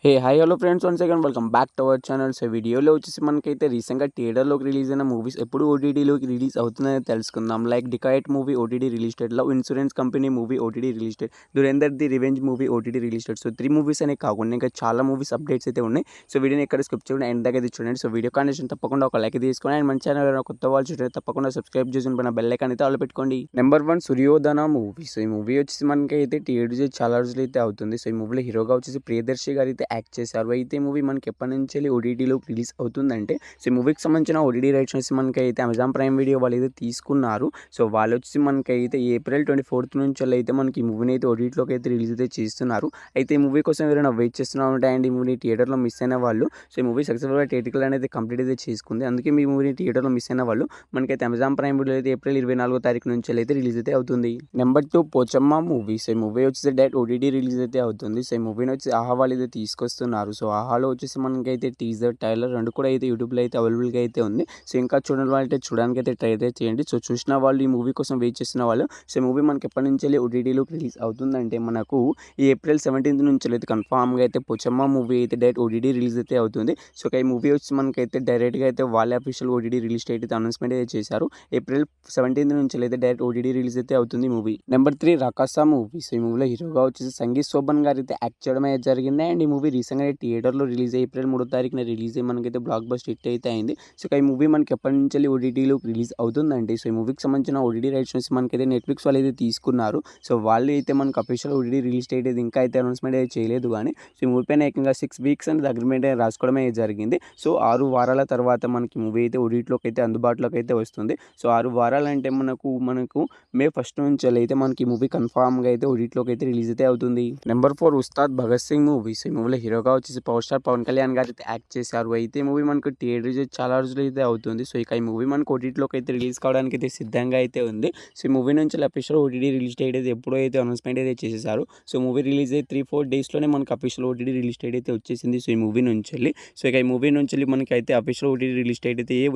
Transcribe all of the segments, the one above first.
Hey hi hello friends, once again welcome back to our channel. So వీడియోలో వచ్చేసి మనకైతే రీసెంట్గా థియేటర్లోకి రిలీజ్ అయిన మూవీస్ ఎప్పుడు ఓటీటీలోకి రిలీజ్ అవుతుందని తెలుసుకుందాం. Like Dacoit movie OTT release date, love insurance company movie OTT release date, Dhurandhar the revenge movie OTT release date. So 3 movies అనే కాకుండా ఇంకా చాలా మూవీస్ అప్డేట్స్ అయితే ఉన్నాయి. సో వీడియోని ఎక్కడ స్కిప్ చేయకుండా ఎండ్ దాకా అయితే చూడండి. సో వీడియో కండిషన్ తప్పకుండా ఒక లైక్ తీసుకొని అండ్ మన ఛానల్ కొత్త వాళ్ళు చూడండి, తప్పకుండా సబ్స్క్రైబ్ చేసి పైన బెల్ ఐకాన్ అయితే ఆల్ పెట్టుకోండి. Number 1 Suryodhana movie. సో ఈ మూవీ వచ్చేసి మనకైతే థియేటర్ చాలా రోజులు అయితే అవుతుంది. సో ఈ మూవీలో హీరోగా వచ్చేసి ప్రియదర్శి గారు అయితే యాక్ట్ చేశారు. అయితే మూవీ మనకి ఎప్పటి నుంచి ఓటీటీలో రిలీజ్ అవుతుందంటే, సో ఈ మూవీకి సంబంధించిన ఓటీటీ రైట్స్ వచ్చి మనకైతే అమెజాన్ ప్రైమ్ వీడియో వాళ్ళు అయితే తీసుకున్నారు. సో వాళ్ళు వచ్చి మనకైతే ఏప్రిల్ 24 నుంచి అయితే మనకి ఈ మూవీని అయితే ఓటీటీలోకి అయితే రిలీజ్ అయితే చేస్తున్నారు. అయితే ఈ మూవీ కోసం ఎవరైనా వెయిట్ చేస్తున్నారు అంటే అండ్ ఈ మూవీ థియేటర్లో మిస్ అయిన వాళ్ళు, సో ఈ మూవీ సక్సెస్ఫుల్గా థియేటికల్ అనేది కంప్లీట్ అయితే చేసుకుంది. అందుకే మీ మూవీని థియేటర్లో మిస్ అయిన వాళ్ళు మనకైతే అమెజాన్ ప్రైమ్ వీడియో అయితే ఏప్రిల్ 24 నుంచి అయితే రిలీజ్ అయితే అవుతుంది. Number 2 Pochamma movie. సో ఈ మూవీ వచ్చేసి డైరెక్ట్ ఓటీటీ రిలీజ్ అయితే అవుతుంది. సో ఈ మూవీని వచ్చి ఆహా వాళ్ళు అయితే తీసుకొస్తున్నారు. సో ఆహాలో వచ్చేసి మనకైతే టీజర్ ట్రైలర్ రెండు కూడా అయితే యూట్యూబ్లో అయితే అవైలబుల్గా అయితే ఉంది. సో ఇంకా చూడని వాళ్ళు అయితే చూడడానికి అయితే ట్రై అయితే చేయండి. సో చూసిన వాళ్ళు ఈ మూవీ కోసం వెయిట్ చేస్తున్న వాళ్ళు, సో ఈ మూవీ మనకి ఎప్పటి నుంచి ఓటీటీలో రిలీజ్ అవుతుందంటే మనకు ఈ ఏప్రిల్ 17 నుంచి అయితే కన్ఫామ్గా అయితే పోచమ్మ మూవీ అయితే డైరెక్ట్ ఓటీటీ రిలీజ్ అయితే అవుతుంది. సో ఈ మూవీ వచ్చి మనకైతే డైరెక్ట్గా అయితే వాళ్ళే అఫీషియల్ ఓటీటీ రిలీజ్ డేట్ అయితే అనౌన్స్మెంట్ అయితే చేశారు. ఏప్రిల్ 17 నుంచి అయితే డైరెక్ట్ ఓటీటీ రిలీజ్ అయితే అవుతుంది movie. Number 3 Rakasa movie. So ఈ మూవీలో హీరోగా వచ్చేసి సంగీత్ శోభన్ గారు అయితే యాక్ట్ చేయడం అయితే జరిగింది. అండ్ ఈ మూవీ రీసెంట్గా థియేటర్లో రిలీజ్ అయ్యి ఏప్రిల్ 3 రిలీజ్ అయ్యి మనకైతే బ్లాక్ బస్టర్ హిట్ అయితే అయింది. సో ఈ మూవీ మనకి ఎప్పటి నుంచి ఓటీటీలో రిలీజ్ అవుతుందండి. సో ఈ మూవీకి సంబంధించిన ఓటీటీ రైట్స్ నుంచి మనకైతే నెట్ఫ్లిక్స్ వాళ్ళు అయితే తీసుకున్నారు. సో వాళ్ళు అయితే మనకు అఫీషియల్ ఓటీటీ రిలీజ్ డేట్ అయితే ఇంకా అయితే అనౌన్స్మెంట్ అయితే చేయలేదు. కానీ సో ఈ మూవీ పైన ఏకంగా 6 వీక్స్ అనేది అగ్రిమెంట్ అయితే రాసుకోవడం అయితే జరిగింది. సో 6 వారాల తర్వాత మనకి మూవీ అయితే ఓటీటీలోకి అయితే అందుబాటులోకి అయితే వస్తుంది. సో 6 వారాలు అంటే మనకు మే 1 నుంచి అయితే మనకి మూవీ కన్ఫామ్గా అయితే ఓటీటీలోకి అయితే రిలీజ్ అయితే అవుతుంది. Number 4 Ustaad Bhagat Singh movie. So ఈ మూవీలో హీరోగా వచ్చేసి పవర్ స్టార్ పవన్ కళ్యాణ్ గారు అయితే యాక్ట్ చేశారు. అయితే మూవీ మనకు థియేటర్ చాలా రోజులు అయితే అవుతుంది. సో ఇక ఈ మూవీ మనకు ఓటీటీలోకి అయితే రిలీజ్ కావడానికి అయితే సిద్ధంగా అయితే ఉంది. సో ఈ మూవీ నుంచి అఫీషియల్ ఓటీటీ రిలీజ్ డేట్ అయితే ఎప్పుడో అయితే అనౌన్స్మెంట్ అయితే చేసేసారు. సో మూవీ రిలీజ్ అయితే 3-4 డేస్లోనే మనకు అఫీషియల్ ఓటీటీ రిలీజ్ డేట్ అయితే వచ్చేసింది. సో ఈ మూవీ నుంచి సో ఇక ఈ మూవీ నుంచి మనకి అయితే అఫీషియల్ ఓటీటీ రిలీజ్ డేట్ అయితే ఏ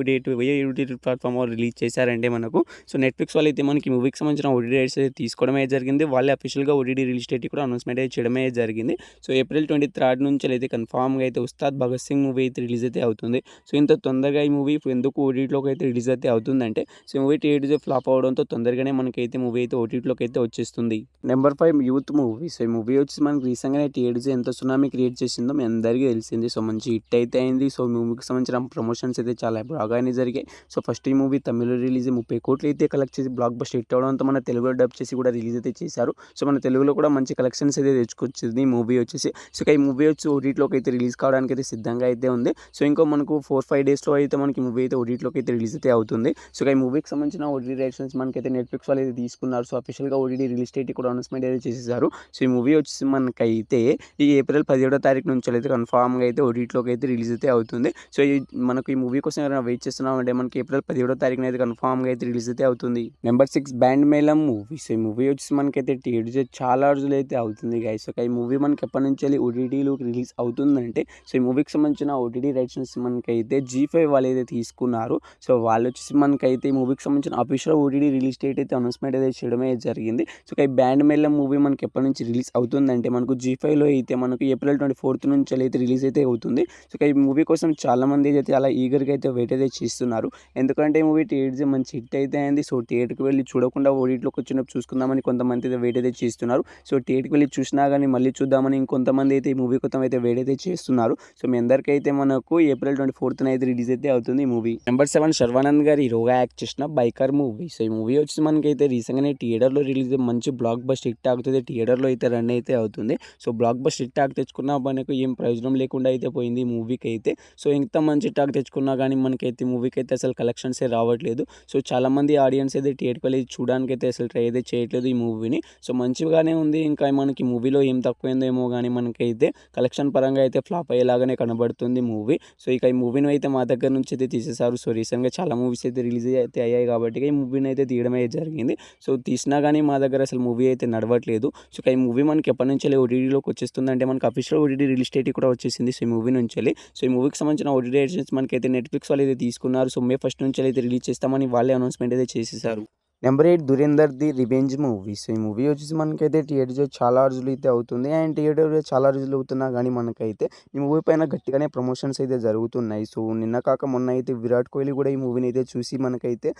ఓటీటీ ప్లాట్ఫామ్ రిలీజ్ చేశారంటే మనకు సో నెట్ఫ్లిక్స్ వాళ్ళు అయితే మనకి మూవీకి సంబంధించిన ఓటీటీ రైట్స్ అయితే తీసుకోవడమే జరిగింది. వాళ్ళే అఫీషియల్గా ఓటీటీ రిలీజ్ డేట్ కూడా అనౌన్స్మెంట్ అయితే చేయడమే జరిగింది. సో ఏప్రిల్ 23 నుంచి అయితే కన్ఫామ్గా అయితే ఉస్తాద్ భగత్ సింగ్ మూవీ అయితే రిలీజ్ అయితే అవుతుంది. సో ఇంత తొందరగా ఈ మూవీ ఎందుకు ఓటీటీలోకి అయితే రిలీజ్ అయితే అవుతుందంటే, సో మూవీ థియేటర్ ఫ్లాప్ అవడంతో తొందరగానే మనకైతే మూవీ అయితే ఓటీటీలోకి అయితే వచ్చేస్తుంది. Number 5 youth movie. సో ఈ మూవీ వచ్చి మనకి రీసెంట్గానే థియేటర్స్ ఎంత సునామీ క్రియేట్ చేసిందో మీ అందరికీ తెలిసింది. సో మంచి హిట్ అయితే అయింది. సో మూవీకి సంబంధించిన ప్రమోషన్స్ అయితే చాలా బాగానే జరిగాయి. సో ఫస్ట్ ఈ మూవీ తమిళలో రిలీజ్ 30 కోట్లు అయితే కలెక్ట్ చేసి బ్లాక్ బస్టర్ హిట్ అవడంతో మన తెలుగులో డబ్ చేసి కూడా రిలీజ్ అయితే చేశారు. సో మన తెలుగులో కూడా మంచి కలెక్షన్స్ అయితే తెచ్చుకొచ్చింది ఈ మూవీ వచ్చేసి. సో ఈ మూవీ వచ్చి ఓటీటీలోకి అయితే రిలీజ్ కావడానికి అయితే సిద్ధంగా అయితే ఉంది. సో ఇంకో మనకు 4-5 డేస్లో అయితే మనకి మూవీ అయితే ఓటీటీలోకి అయితే రిలీజ్ అయితే అవుతుంది. సో ఈ మూవీకి సంబంధించిన ఓటీటీ రైట్స్ మనకైతే నెట్ఫ్లిక్స్ వాళ్ళు అయితే తీసుకున్నారు. సో అఫీషియల్గా ఓటీటీ రిలీజ్ డేట్ కూడా అనౌన్స్మెంట్ అయితే చేసేసారు. సో ఈ మూవీ వచ్చేసి మనకైతే ఈ ఏప్రిల్ 17 నుంచి అయితే కన్ఫామ్గా అయితే ఓటీటీలోకి అయితే రిలీజ్ అయితే అవుతుంది. సో మనకు ఈ మూవీ కోసం ఎవరైనా వెయిట్ చేస్తున్నామంటే మనకి ఏప్రిల్ 17 అయితే కన్ఫామ్గా అయితే రిలీజ్ అయితే అవుతుంది. Number 6 band Melam movie. So ఈ మూవీ వచ్చేసి మనకైతే థియేటర్ చాలా రోజులు అయితే అవుతుంది గైస్. సో ఈ మూవీ మనకి ఎప్పటి నుంచి ఓటీటీలోకి రిలీజ్ అవుతుందంటే, సో ఈ మూవీకి సంబంధించిన ఓటీటీ రైట్స్ మనకైతే G5 వాళ్ళు అయితే తీసుకున్నారు. సో వాళ్ళు వచ్చేసి మనకైతే ఈ మూవీకి సంబంధించిన అఫీషియల్ ఓటీటీ రిలీజ్ డేట్ అయితే అనౌన్స్మెంట్ అయితే చేయడమే జరిగింది. సో ఈ బ్యాండ్ మేళం మూవీ మనకి ఎప్పటి నుంచి రిలీజ్ అవుతుందంటే మనకు G5లో అయితే మనకు ఏప్రిల్ 24 నుంచి అయితే రిలీజ్ అయితే అవుతుంది. సో ఈ మూవీ కోసం చాలామంది అయితే చాలా ఈగర్గా అయితే వెయిట్ అయితే చేస్తున్నారు. ఎందుకంటే ఈ మూవీ థియేటర్ మంచి హిట్ అయితే అయింది. సో థియేటర్కి వెళ్ళి చూడకుండా ఓటీటీలోకి వచ్చినప్పుడు చూసుకుందామని కొంతమంది అయితే వెయిట్ అయితే చేస్తున్నారు. సో థియేటర్కి వెళ్ళి చూసినా కానీ మళ్ళీ చూద్దామని ఇంకొంతమంది అయితే ఈ మూవీ కోసం అయితే వెయిట్ అయితే చేస్తున్నారు. సో మీ అందరికీ అయితే మనకు ఏప్రిల్ 24 అయితే రిలీజ్ అయితే అవుతుంది ఈ మూవీ. నెంబర్ 7 శర్వానంద్ గారు హీరోగా యాక్ట్ చేసిన బైకర్ మూవీ. సో ఈ మూవీ వచ్చి మనకైతే రీసెంట్గానే థియేటర్లో రిలీజ్ మంచి బ్లాక్ బస్టర్ హిట్ అవుతుంది. థియేటర్లో అయితే రన్ అయితే అవుతుంది. సో బ్లాక్ బస్టర్ హిట్ తెచ్చుకున్నా మనకు ఏం ప్రయోజనం లేకుండా అయితే పోయింది ఈ మూవీకి అయితే. సో ఎంత మంచి టాక్ తెచ్చుకున్నా కానీ మనకైతే మూవీకి అయితే అసలు కలెక్షన్సే రావట్లేదు. సో చాలామంది ఆడియన్స్ అయితే థియేటర్కి వెళ్ళి చూడడానికి అయితే అసలు ట్రై అయితే చేయట్లేదు ఈ మూవీని. సో మంచిగానే ఉంది. ఇంకా మనకి మూవీలో ఏం తక్కువైందో ఏమో కానీ మనకైతే కలెక్షన్ పరంగా అయితే ఫ్లాప్ అయ్యేలాగానే కనబడుతుంది మూవీ. సో ఇక ఈ మూవీని అయితే మా దగ్గర నుంచి అయితే తీసేశారు. సో రీసెంట్గా చాలా మూవీస్ అయితే రిలీజ్ అయితే అయ్యాయి కాబట్టి ఈ మూవీని అయితే తీయడమే జరిగింది. సో తీసినా కానీ మా దగ్గర అసలు మూవీ అయితే నడవట్లేదు. సో ఈ మూవీ మనకి ఎప్పటి నుంచి ఓటీటీలోకి వచ్చేస్తుంది అంటే మనకి అఫీషియల్ ఓటీటీ రిలీజ్ డేట్ కూడా వచ్చేసింది. సో ఈ మూవీ నుంచి సో ఈ మూవీకి సంబంధించిన ఓటీటీ రైట్స్ మనకైతే నెట్ఫ్లిక్స్ వాళ్ళు అయితే తీసుకున్నారు. సో మే 1 నుంచి అయితే రిలీజ్ చేస్తామని వాళ్ళే అనౌన్స్మెంట్ అయితే చేసేసారు. Number 8 'Dhurandhar the revenge' movie. So, ఈ మూవీ వచ్చేసి మనకైతే థియేటర్స్‌లో చాలా రోజులైతే అవుతుంది. అండ్ థియేటర్‌లో చాలా రోజులు అవుతున్నా గానీ మనకైతే ఈ మూవీ పైన గట్టిగానే ప్రమోషన్స్ అయితే జరుగుతున్నాయి. సో, నిన్న కాక మొన్న అయితే విరాట్ కోహ్లీ కూడా ఈ మూవీని అయితే చూసి మనకైతే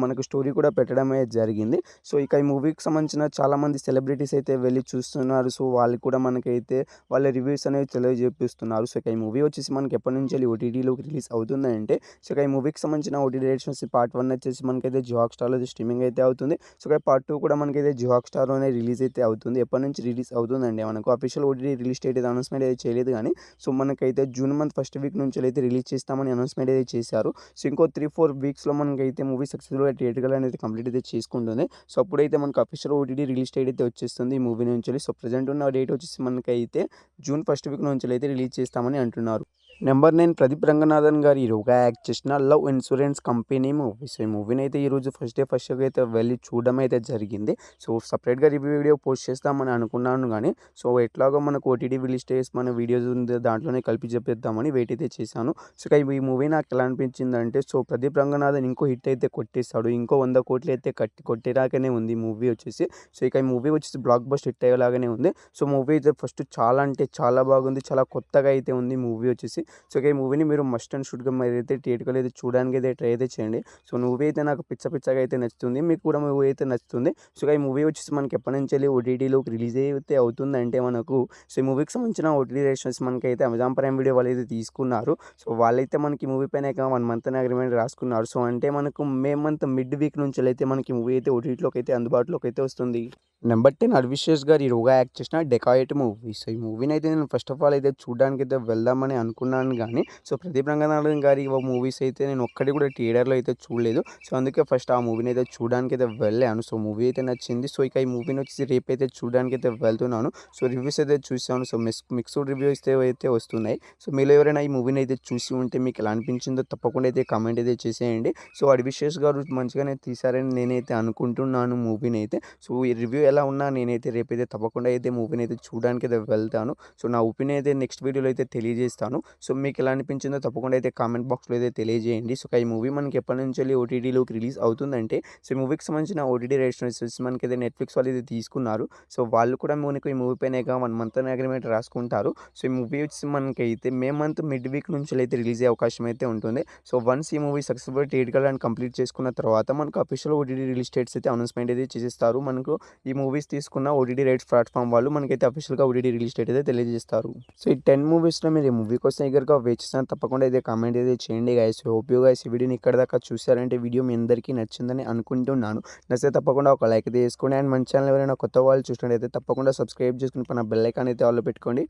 మనకు స్టోరీ కూడా పెట్టడమే జరిగింది. సో, ఇక ఈ మూవీకి సంబంధించిన చాలామంది సెలబ్రిటీస్ అయితే వెళ్లి చూస్తున్నారు. సో, వాళ్ళు కూడా మనకైతే వాళ్ళ రివ్యూస్ అనేవి తెలియజేపిస్తున్నారు. సో, ఇక ఈ మూవీ వచ్చేసి మనకి ఎప్పటినుంచెల్లి ఓటీటీలోకి రిలీజ్ అవుతుందంటే, సో, ఇక ఈ మూవీకి సంబంధించిన ఓటీటీ రైట్స్ వచ్చి పార్ట్ 1 వచ్చేసి మనకైతే జియో హాట్‌స్టార్‌లో స్ట్రీమింగ్ అయితే అవుతుంది. సో, ఇక పార్ట్ 2 కూడా మనకైతే జియో హాట్‌స్టార్‌లోనే రిలీజ్ అయితే అవుతుంది. ఎప్పటి నుంచి రిలీజ్ అవుతుందండి మనకు అఫీషియల్ ఓటీటీ రిలీజ్ డేట్ అయితే అనౌన్స్‌మెంట్ అయితే చేయలేదు గానీ, సో, మనకైతే జూన్ మంత్ ఫస్ట్ వీక్ నుంచెలైతే రిలీజ్ చేస్తామని అనౌన్స్‌మెంట్ అయితే చేశారు. సో, ఇంకో 3, 4 వీక్స్‌లో మనకైతే మూవీ సక్సెస్‌ఫుల్‌గా థియేట్రికల్ అనేది కంప్లీట్ అయితే చేసుకుంటుంది. సో, అప్పుడైతే మనకు అఫీషియల్ ఓటీటీ రిలీజ్ డేట్ అయితే వచ్చేస్తుంది ఈ మూవీ నుంచెల్లి. సో, ప్రెజెంట్ ఉన్న డేట్ వచ్చేసి మనకైతే జూన్ ఫస్ట్ వీక్ నుంచెలైతే రిలీజ్ చేస్తామని అంటున్నారు. నెంబర్ 9 ప్రదీప్ రంగనాథన్ గారు హీరోగా యాక్ట్ చేసిన 'love insurance company' movie. So, ఈ మూవీని అయితే ఈరోజు ఫస్ట్ షోకి అయితే వెళ్ళి చూడడం అయితే జరిగింది. సో, సెపరేట్‌గా రివ్యూ వీడియో పోస్ట్ చేస్తామని అనుకున్నాను గానీ, సో, ఎట్లాగో మనకు ఓటీటీ రిలీజ్ డేస్ మన వీడియోస్ ఉంది దాంట్లోనే కలిపి చెప్పేద్దామని వెయిట్ అయితే చేశాను. సో, ఇక ఈ మూవీ నాకు ఎలా అనిపించిందంటే, సో, ప్రదీప్ రంగనాథన్ ఇంకో హిట్ అయితే కొట్టేసాడు. ఇంకో 100 కోట్లు అయితే కొట్టేలాగానే ఉంది ఈ మూవీ వచ్చేసి. సో, ఇక ఈ మూవీ వచ్చేసి బ్లాక్ బస్టర్ హిట్ అయ్యేలాగానే ఉంది. సో, మూవీ అయితే ఫస్ట్ చాలా అంటే చాలా బాగుంది. చాలా కొత్తగా అయితే ఉంది మూవీ వచ్చేసి. సో, ఇక ఈ మూవీని మీరు మస్ట్ అండ్ షుడ్‌గా మీరైతే థియేటర్‌లో అయితే చూడడానికి అయితే ట్రై అయితే చేయండి. సో, మూవీ అయితే నాకు పిచ్చగా అయితే నచ్చుతుంది. మీకు కూడా మూవీ అయితే నచ్చుతుంది. సో, ఇక ఈ మూవీ వచ్చేసి మనకి ఎప్పటినుంచెల్లి ఓటీటీలోకి రిలీజ్ అయితే అవుతుందంటే మనకు, సో, ఈ మూవీకి సంబంధించిన ఓటీటీ రైట్స్ మనకైతే అమెజాన్ ప్రైమ్ వీడియో వాళ్ళైతే తీసుకున్నారు. సో, వాళ్ళైతే మనకి మూవీ పైన ఇక 1 మంత్ అని అగ్రీమెంట్ రాసుకున్నారు. సో, అంటే మనకు మే మంత్ మిడ్ వీక్ నుంచెలైతే మనకి మూవీ అయితే ఓటీటీలోకి అయితే అందుబాటులోకి అయితే వస్తుంది. నెంబర్ 10 అడ్విశేష్ గారు హీరోగా యాక్ట్ చేసిన 'డెకాయిట్' మూవీ. సో, ఈ మూవీని అయితే నేను ఫస్ట్ ఆఫ్ ఆల్ అయితే చూడడానికైతే వెళ్దామని అనుకున్నాను గానీ, సో, ప్రదీప్ రంగనాథన్ గారి మూవీస్ అయితే నేను ఒక్కటి కూడా థియేటర్‌లో అయితే చూడలేదు. సో, అందుకే ఫస్ట్ ఆ మూవీని అయితే చూడడానికైతే వెళ్ళాను. సో, మూవీ అయితే నచ్చింది. సో, ఇక ఈ మూవీని వచ్చేసి రేపైతే చూడడానికైతే వెళ్తున్నాను. సో, రివ్యూస్ అయితే చూసాను. సో, మిక్స్డ్ రివ్యూస్ అయితే వస్తున్నాయి. సో, మీలో ఎవరైనా ఈ మూవీని అయితే చూసి ఉంటే మీకు ఎలా అనిపించిందో తప్పకుండా అయితే కామెంట్ అయితే చేసేయండి. సో, అడ్విశేష్ గారు మంచిగానే తీశారని నేనైతే అనుకుంటున్నాను మూవీని అయితే. సో, ఈ రివ్యూ ఎలా ఉన్నా నేనైతే రేపైతే తప్పకుండా అయితే మూవీని అయితే చూడడానికైతే వెళ్తాను. సో, నా ఒపీనియన్ అయితే నెక్స్ట్ వీడియోలో అయితే తెలియజేస్తాను. సో, మీకు ఎలా అనిపించిందో తప్పకుండా అయితే కామెంట్ బాక్స్‌లో అయితే తెలియజేయండి. సో, ఈ మూవీ మనకి ఎప్పటినుంచెల్లి ఓటీటీలోకి రిలీజ్ అవుతుందంటే, సో, ఈ మూవీకి సంబంధించిన ఓటీటీ రైట్స్ వచ్చేసి మనకైతే నెట్‌ఫ్లిక్స్ వాళ్ళు అయితే తీసుకున్నారు. సో, వాళ్ళు కూడా మనకు ఈ మూవీ పైన ఇక 1 మంత్ అని అగ్రీమెంట్ రాసుకుంటారు. సో, ఈ మూవీ వచ్చేసి మనకైతే మే మంత్ మిడ్ వీక్ నుంచెలైతే రిలీజ్ అయ్యే అవకాశం అయితే ఉంటుంది. సో, వన్స్ ఈ movie successful theatrical and complete చేసుకున్న తర్వాత మనకు అఫీషియల్ ఓటీటీ రిలీజ్ డేట్స్ అయితే అనౌన్స్‌మెంట్ అయితే చేసేస్తారు. మనకు ఈ మూవీస్ తీసుకున్న ఓటీటీ రైట్స్ ప్లాట్‌ఫామ్ వాళ్ళు మనకైతే అఫీషియల్‌గా ఓటీటీ రిలీజ్ డేట్ అయితే తెలియజేస్తారు. సో, ఈ 10 మూవీస్‌లో మీరు ఈ మూవీ కోసం ఎగర్‌గా వెయిట్ చేస్తున్నారు తప్పకుండా అయితే కామెంట్ అయితే చేయండి గైస్. హోప్ యూ గైస్ ఈ వీడియోని ఇక్కడి దాకా చూసారంటే వీడియో మీ అందరికీ నచ్చిందని అనుకుంటున్నాను. నచ్చితే తప్పకుండా ఒక లైక్ అయితే చేసుకోండి. అండ్ మన ఛానల్ ఎవరైనా కొత్త వాళ్ళు చూసినట్లయితే తప్పకుండా సబ్స్క్రైబ్ చేసుకొని పైన బెల్ ఐకాన్ అయితే ఆల్‌లో పెట్టుకోండి.